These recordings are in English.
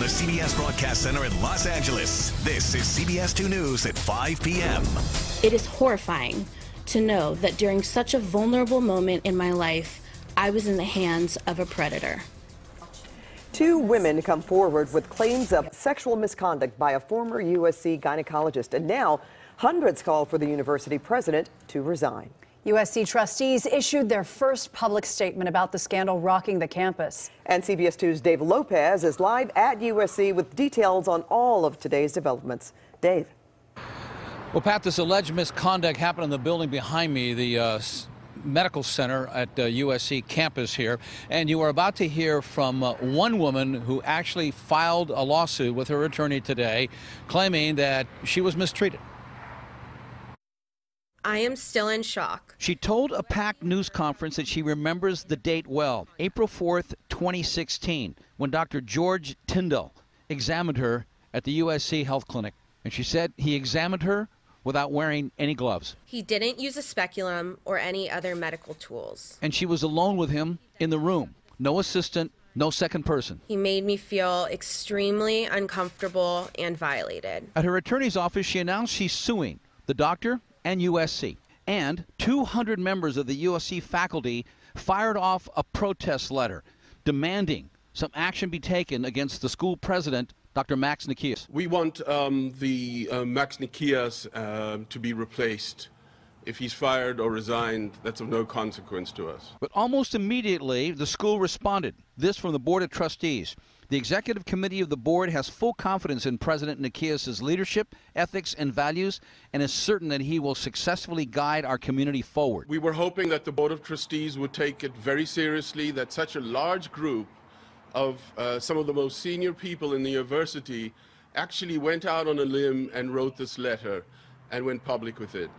the CBS Broadcast Center in Los Angeles, this is CBS2 News at 5 p.m. It is horrifying to know that during such a vulnerable moment in my life, I was in the hands of a predator. 2 women come forward with claims of sexual misconduct by a former USC gynecologist, and now hundreds call for the university president to resign. USC trustees issued their first public statement about the scandal rocking the campus. And CBS 2's Dave Lopez is live at USC with details on all of today's developments. Dave. Well, Pat, this alleged misconduct happened in the building behind me, the medical center at USC campus here. And you are about to hear from one woman who actually filed a lawsuit with her attorney today, claiming that she was mistreated. I am still in shock. She told a packed news conference that she remembers the date well, April 4th, 2016, when Dr. George Tyndall examined her at the USC Health Clinic. And she said he examined her without wearing any gloves. He didn't use a speculum or any other medical tools. And she was alone with him in the room. No assistant, no second person. He made me feel extremely uncomfortable and violated. At her attorney's office, she announced she's suing the doctor and USC. And 200 members of the USC faculty fired off a protest letter demanding some action be taken against the school president, Dr. Max Nikias. We want the Max Nikias to be replaced. If he's fired or resigned, that's of no consequence to us. But almost immediately, the school responded. This from the Board of Trustees. The executive committee of the board has full confidence in President Nikias' leadership, ethics, and values, and is certain that he will successfully guide our community forward. We were hoping that the Board of Trustees would take it very seriously, that such a large group of some of the most senior people in the university actually went out on a limb and wrote this letter and went public with it.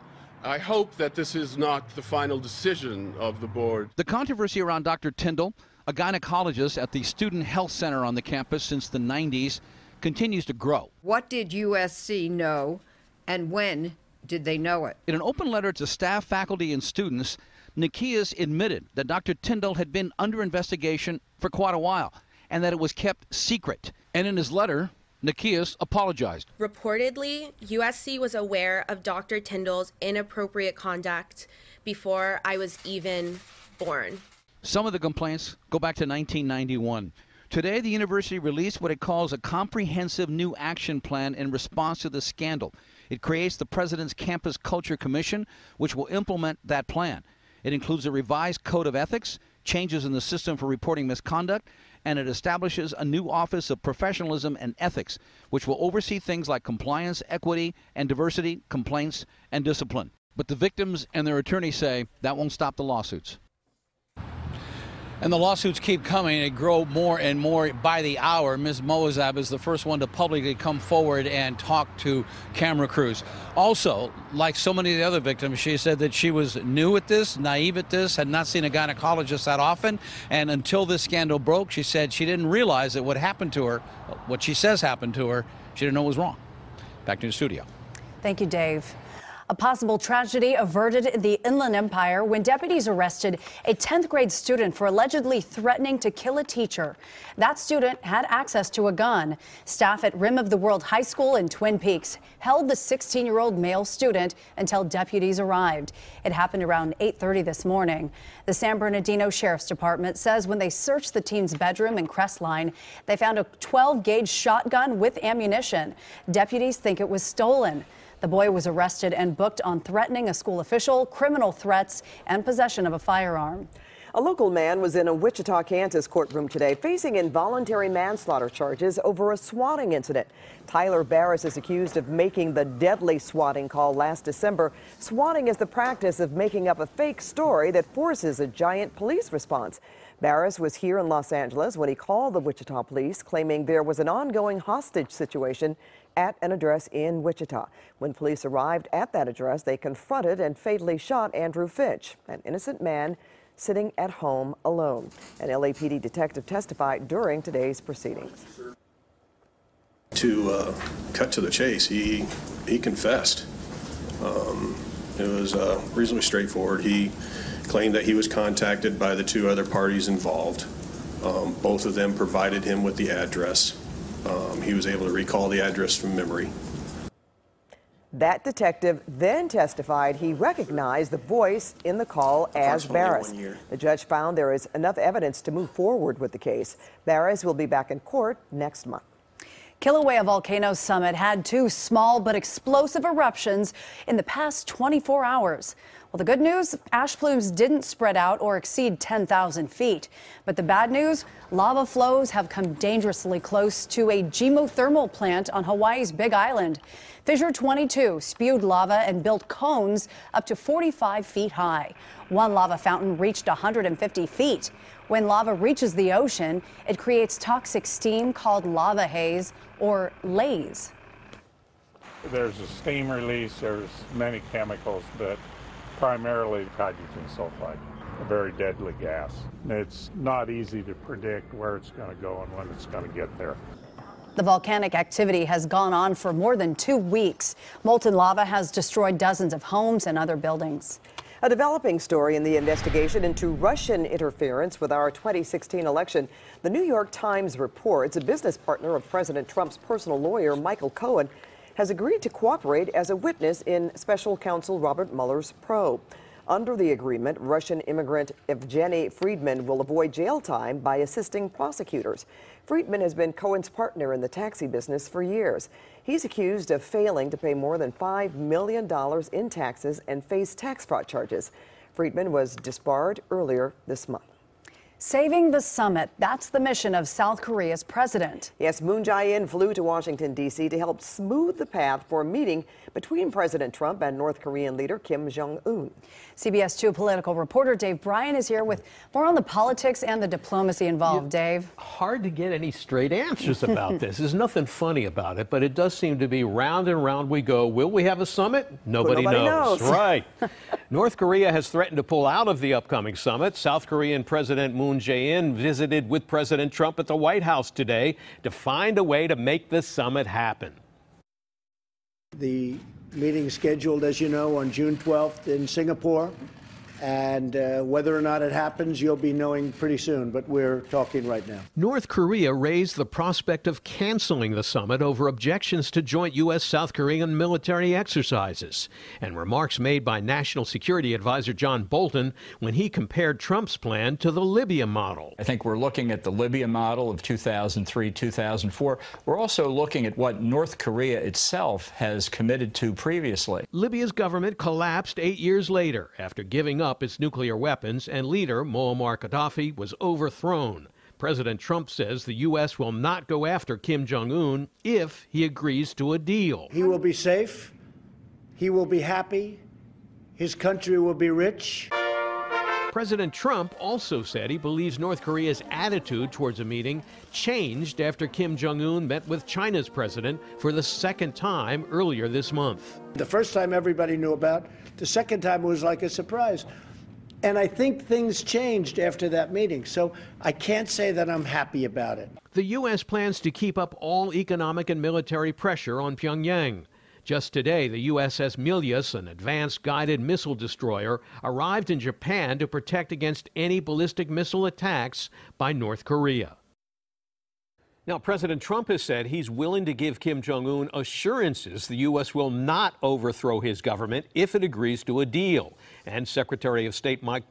I hope that this is not the final decision of the board. The controversy around Dr. Tyndall, a gynecologist at the Student Health Center on the campus since the 90s, continues to grow. What did USC know, and when did they know it? In an open letter to staff, faculty, and students, Nikias admitted that Dr. Tyndall had been under investigation for quite a while and that it was kept secret. And in his letter, Nikias apologized. Reportedly, USC was aware of Dr. Tyndall's inappropriate conduct before I was even born. Some of the complaints go back to 1991. Today, the university released what it calls a comprehensive new action plan in response to the scandal. It creates the President's Campus Culture Commission, which will implement that plan. It includes a revised code of ethics, changes in the system for reporting misconduct, and it establishes a new Office of Professionalism and Ethics, which will oversee things like compliance, equity, and diversity, complaints, and discipline. But the victims and their attorneys say that won't stop the lawsuits. And the lawsuits keep coming. They grow more and more by the hour. Ms. Moazab is the first one to publicly come forward and talk to camera crews. Also, like so many of the other victims, she said that she was new at this, naive at this, had not seen a gynecologist that often. And until this scandal broke, she said she didn't realize that what happened to her, what she says happened to her, she didn't know was wrong. Back to the studio. Thank you, Dave. A possible tragedy averted in the Inland Empire when deputies arrested a 10th grade student for allegedly threatening to kill a teacher. That student had access to a gun. Staff at Rim of the World High School in Twin Peaks held the 16-year-old male student until deputies arrived. It happened around 8:30 this morning. The San Bernardino Sheriff's Department says when they searched the teen's bedroom in Crestline, they found a 12-gauge shotgun with ammunition. Deputies think it was stolen. The boy was arrested and booked on threatening a school official, criminal threats, and possession of a firearm. A local man was in a Wichita, Kansas courtroom today facing involuntary manslaughter charges over a swatting incident. Tyler Barris is accused of making the deadly swatting call last December. Swatting is the practice of making up a fake story that forces a giant police response. Barris was here in Los Angeles when he called the Wichita police, claiming there was an ongoing hostage situation at an address in Wichita. When police arrived at that address, they confronted and fatally shot Andrew Fitch, an innocent man sitting at home alone. An LAPD detective testified during today's proceedings. To cut to the chase, he confessed. It was reasonably straightforward. He claimed that he was contacted by the 2 other parties involved. Both of them provided him with the address. He was able to recall the address from memory. That detective then testified he recognized the voice in the call as Barris. The judge found there is enough evidence to move forward with the case. Barris will be back in court next month. Kilauea Volcano summit had 2 small but explosive eruptions in the past 24 hours. Well, the good news, ash plumes didn't spread out or exceed 10,000 feet. But the bad news, lava flows have come dangerously close to a geothermal plant on Hawaii's Big Island. Fissure 22 spewed lava and built cones up to 45 feet high. One lava fountain reached 150 feet. When lava reaches the ocean, it creates toxic steam called lava haze or laze. There's a steam release, there's many chemicals, but primarily hydrogen sulfide, a very deadly gas. It's not easy to predict where it's going to go and when it's going to get there. The volcanic activity has gone on for more than 2 weeks. Molten lava has destroyed dozens of homes and other buildings. A developing story in the investigation into Russian interference with our 2016 election. The New York Times reports a business partner of President Trump's personal lawyer, Michael Cohen, has agreed to cooperate as a witness in special counsel Robert Mueller's probe. Under the agreement, Russian immigrant Evgeny Friedman will avoid jail time by assisting prosecutors. Friedman has been Cohen's partner in the taxi business for years. He's accused of failing to pay more than $5 million in taxes and face tax fraud charges. Friedman was disbarred earlier this month. Saving the summit, that's the mission of South Korea's president. Yes, Moon Jae-in flew to Washington, D.C. to help smooth the path for a meeting between President Trump and North Korean leader Kim Jong-un. CBS2 political reporter Dave Bryan is here with more on the politics and the diplomacy involved. Dave? Hard to get any straight answers about this. There's nothing funny about it, but it does seem to be round and round we go. Will we have a summit? Nobody knows. Right. North Korea has threatened to pull out of the upcoming summit. South Korean President Moon Jae-in visited with President Trump at the White House today to find a way to make the summit happen. The meeting is scheduled, as you know, on June 12th in Singapore. And whether or not it happens, you'll be knowing pretty soon, but we're talking right now. North Korea raised the prospect of canceling the summit over objections to joint U.S.-South Korean military exercises and remarks made by National Security Advisor John Bolton when he compared Trump's plan to the Libya model. I think we're looking at the Libya model of 2003, 2004. We're also looking at what North Korea itself has committed to previously. Libya's government collapsed 8 years later after giving up its nuclear weapons, and leader Muammar Gaddafi was overthrown. President Trump says the U.S. will not go after Kim Jong-un if he agrees to a deal. He will be safe. He will be happy. His country will be rich. President Trump also said he believes North Korea's attitude towards a meeting changed after Kim Jong-un met with China's president for the second time earlier this month. The first time everybody knew about, the second time it was like a surprise. And I think things changed after that meeting, so I can't say that I'm happy about it. The U.S. plans to keep up all economic and military pressure on Pyongyang. Just today, the USS Milius, an advanced guided missile destroyer, arrived in Japan to protect against any ballistic missile attacks by North Korea. Now, President Trump has said he's willing to give Kim Jong-un assurances the U.S. will not overthrow his government if it agrees to a deal. And Secretary of State Mike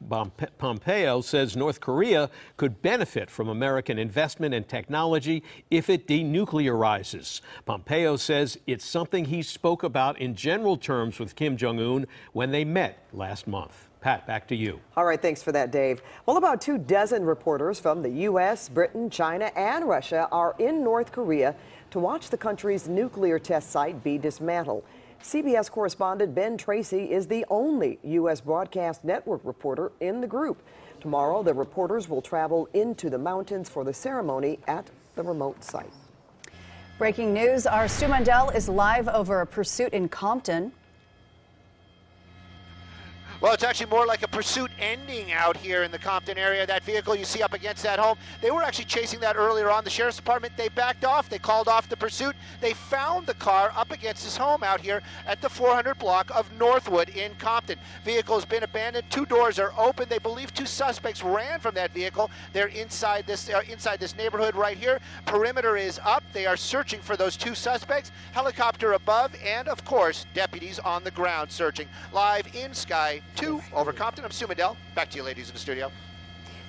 Pompeo says North Korea could benefit from American investment and technology if it denuclearizes. Pompeo says it's something he spoke about in general terms with Kim Jong-un when they met last month. Pat, back to you. All right, thanks for that, Dave. Well, about 24 reporters from the U.S., Britain, China, and Russia are in North Korea to watch the country's nuclear test site be dismantled. CBS correspondent Ben Tracy is the only U.S. broadcast network reporter in the group. Tomorrow, the reporters will travel into the mountains for the ceremony at the remote site. Breaking news, our Stu Mandel is live over a pursuit in Compton. Well, it's actually more like a pursuit ending out here in the Compton area. That vehicle you see up against that home, they were actually chasing that earlier on. The sheriff's department, they backed off. They called off the pursuit. They found the car up against his home out here at the 400 block of Northwood in Compton. Vehicle has been abandoned. 2 doors are open. They believe 2 suspects ran from that vehicle. They're inside this neighborhood right here. Perimeter is up. They are searching for those 2 suspects. Helicopter above, and of course, deputies on the ground searching. Live in Sky 2 over Compton. I'm Stu Medell. Back to you, ladies, in the studio.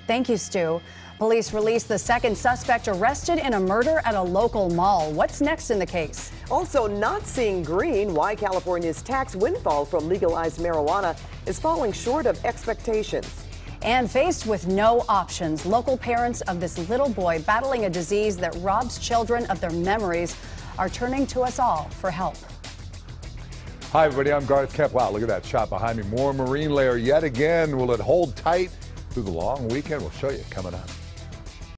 Thank you, Stu. Police released the second suspect arrested in a murder at a local mall. What's next in the case? Also not seeing green, why California's tax windfall from legalized marijuana is falling short of expectations. And faced with no options, local parents of this little boy battling a disease that robs children of their memories are turning to us all for help. Hi, everybody. I'm Garth Kemp. Wow, look at that shot behind me. More marine layer yet again. Will it hold tight through the long weekend? We'll show you coming up.